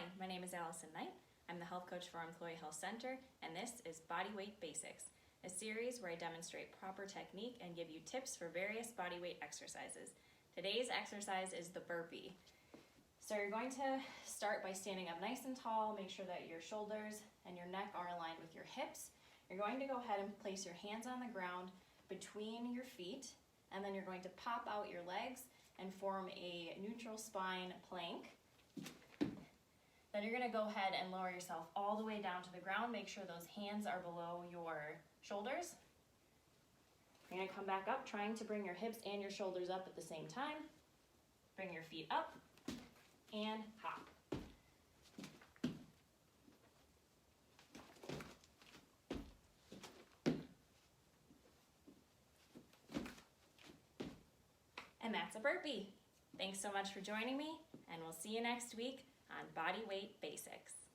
Hi, my name is Allison Knight. I'm the health coach for our Employee Health Center, and this is Bodyweight Basics, a series where I demonstrate proper technique and give you tips for various bodyweight exercises. Today's exercise is the burpee. So you're going to start by standing up nice and tall. Make sure that your shoulders and your neck are aligned with your hips. You're going to go ahead and place your hands on the ground between your feet, and then you're going to pop out your legs and form a neutral spine plank. Then you're going to go ahead and lower yourself all the way down to the ground. Make sure those hands are below your shoulders. You're going to come back up, trying to bring your hips and your shoulders up at the same time. Bring your feet up and hop. And that's a burpee. Thanks so much for joining me, and we'll see you next week on Bodyweight Basics.